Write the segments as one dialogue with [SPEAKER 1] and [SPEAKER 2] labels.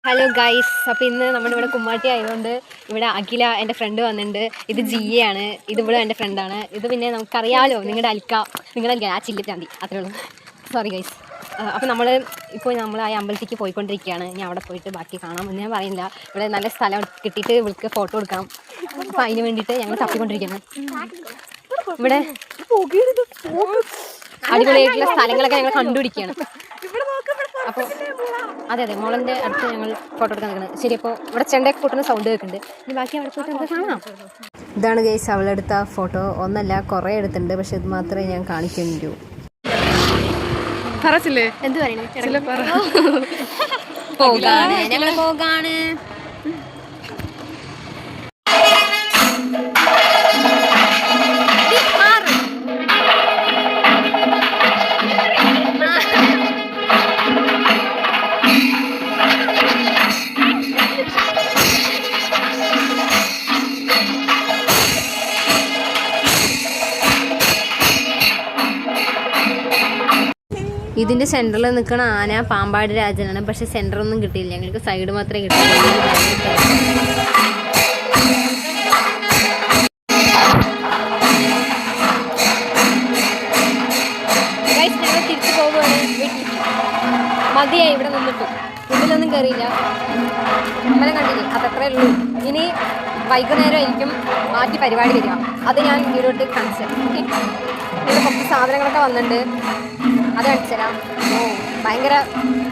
[SPEAKER 1] Hello guys, അപ്പോൾ ഇന്ന് നമ്മുടെ ഇവിടെ കുമ്മാട്ടി ആയതുകൊണ്ട് ഇവിടെ അഖില എൻ്റെ ഫ്രണ്ട് വന്നിട്ടുണ്ട്. ഇത് ജിയാണ്, ഇത് ഇവിടെ എൻ്റെ ഫ്രണ്ടാണ്. ഇത് പിന്നെ നമുക്കറിയാമല്ലോ, നിങ്ങളുടെ അൽക്ക, നിങ്ങളുടെ ആ ചില്ലിറ്റാന്തി, അത്രേ ഉള്ളൂ. Sorry guys. അപ്പോൾ നമ്മൾ ആ അമ്പലത്തിലേക്ക് പോയിക്കൊണ്ടിരിക്കുകയാണ്. ഞാൻ അവിടെ പോയിട്ട് ബാക്കി കാണാം എന്ന് ഞാൻ പറയുന്നില്ല. ഇവിടെ നല്ല സ്ഥലം കിട്ടിയിട്ട് ഇവൾക്ക് ഫോട്ടോ എടുക്കണം. അപ്പോൾ അതിന് വേണ്ടിയിട്ട് ഞങ്ങൾ തപ്പിക്കൊണ്ടിരിക്കുകയാണ്. ഇവിടെ അടിപൊളിയായിട്ടുള്ള സ്ഥലങ്ങളൊക്കെ ഞങ്ങൾ കണ്ടുപിടിക്കുകയാണ്. അപ്പോൾ അതെ മോളിൻ്റെ അടുത്ത് ഞങ്ങൾ ഫോട്ടോ എടുക്കാൻ നിൽക്കുന്നത്. ശരി, അപ്പോൾ ഇവിടെ ചെണ്ടയൊക്കെ കൂട്ടുന്ന സൗണ്ട് കേൾക്കുന്നുണ്ട്. ഇനി ബാക്കി അവിടെ പോയിട്ട് നമുക്ക് കാണാം. ഇതാണ് ഗൈസ് അവളെടുത്ത ഫോട്ടോ. ഒന്നല്ല, കുറേ എടുത്തിട്ടുണ്ട്. പക്ഷെ ഇത് മാത്രമേ ഞാൻ കാണിക്കുന്നുള്ളൂ.
[SPEAKER 2] എന്ത് പറയുന്നത്?
[SPEAKER 1] പോകാണ്, ഞങ്ങൾ പോകാണ്. ഇതിൻ്റെ സെൻറ്ററിൽ നിൽക്കുന്ന ആന പാമ്പാടി രാജനാണ്. പക്ഷെ സെൻറ്ററൊന്നും കിട്ടിയില്ല, ഞങ്ങൾക്ക് സൈഡ് മാത്രമേ കിട്ടിയുള്ളൂ. ഞങ്ങൾ തിരിച്ചു പോവുകയാണ് വീട്ടിൽ. മതിയായി ഇവിടെ നിന്നിട്ട്. ഉള്ളിലൊന്നും കയറിയില്ല, അമ്പലം കണ്ടില്ലേ, അതത്രേ ഉള്ളൂ. ഇനി വൈകുന്നേരം ആയിരിക്കും മാറ്റി പരിപാടി വരിക. അത് ഞാൻ വീടോട്ട് കാണിച്ചു തരാം. ഓക്കെ, ഇവിടെ കുറച്ച് സാധനങ്ങളൊക്കെ വന്നിട്ടുണ്ട്, അത് കാണിച്ചു തരാം. ഭയങ്കര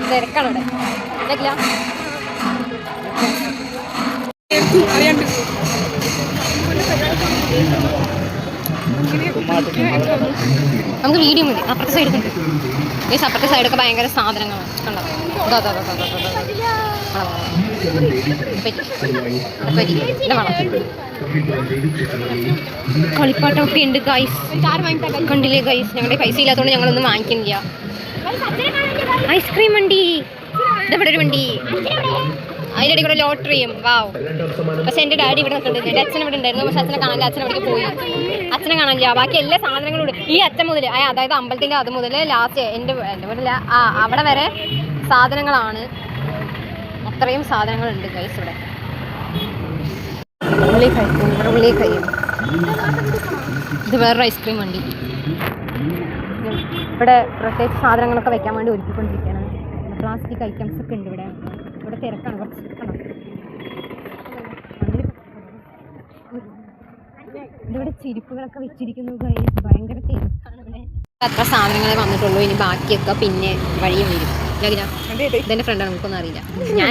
[SPEAKER 1] തിരക്കാണ് ഇവിടെ. ഇല്ല നമുക്ക് വീഡിയോ മതി. അപ്പുറത്തെ സൈഡ് ഉണ്ട്. ഈ അപ്പുറത്തെ സൈഡൊക്കെ ഭയങ്കര സാധനങ്ങളാണ്. കണ്ടോ? കളിപ്പാട്ടമൊക്കെ ഉണ്ട് ഗൈസ്. കണ്ടില്ലേ ഗൈസ്? ഞങ്ങളുടെ പൈസ ഇല്ലാത്തതുകൊണ്ട് ഞങ്ങളൊന്നും വാങ്ങിക്കുന്നില്ല. ഐസ്ക്രീം വണ്ടി, ഇതെവിടെ ഒരു വണ്ടി, അതിൻ്റെ കൂടെ ലോട്ടറിയും. വാവ്. പക്ഷെ എൻ്റെ ഡാഡി ഇവിടെ നിൽക്കുന്നുണ്ട്. എൻ്റെ അച്ഛൻ ഇവിടെ ഉണ്ടായിരുന്നു, പക്ഷെ അച്ഛനെ കാണില്ല. അച്ഛൻ അവിടേക്ക് പോയി. അച്ഛനെ കാണില്ല. ബാക്കി എല്ലാ സാധനങ്ങളും ഉണ്ട്. ഈ അച്ഛൻ മുതൽ, അതായത് അമ്പലത്തിൻ്റെ അത് മുതൽ ലാസ്റ്റ് എൻ്റെ മുതൽ അവിടെ വരെ സാധനങ്ങളാണ്. അത്രയും സാധനങ്ങളുണ്ട് ഗൈസ് ഇവിടെ. ഉള്ളി കഴിയും. ഇത് വേറൊരു ഐസ്ക്രീം വണ്ടി. ഇവിടെ പ്രത്യേകിച്ച് സാധനങ്ങളൊക്കെ വെക്കാൻ വേണ്ടി ഒരുക്കിക്കൊണ്ടിരിക്കുകയാണ്. പ്ലാസ്റ്റിക് ഐറ്റംസ് ഒക്കെ ഉണ്ട് ഇവിടെ. ഇവിടെ തിരക്കാണ് കുറച്ച്. ഇവിടെ ചെരുപ്പുകളൊക്കെ വെച്ചിരിക്കുന്നു ഗൈസ്. ഭയങ്കര തിരക്കാണ് ഇവിടെ. അത്ര സാധനങ്ങളെ വന്നിട്ടുള്ളൂ. ഇനി ബാക്കിയൊക്കെ പിന്നെ വഴിയും വരും. ഇതെൻ്റെ ഫ്രണ്ടാണ്, നമുക്കൊന്നും അറിയില്ല. ഞാൻ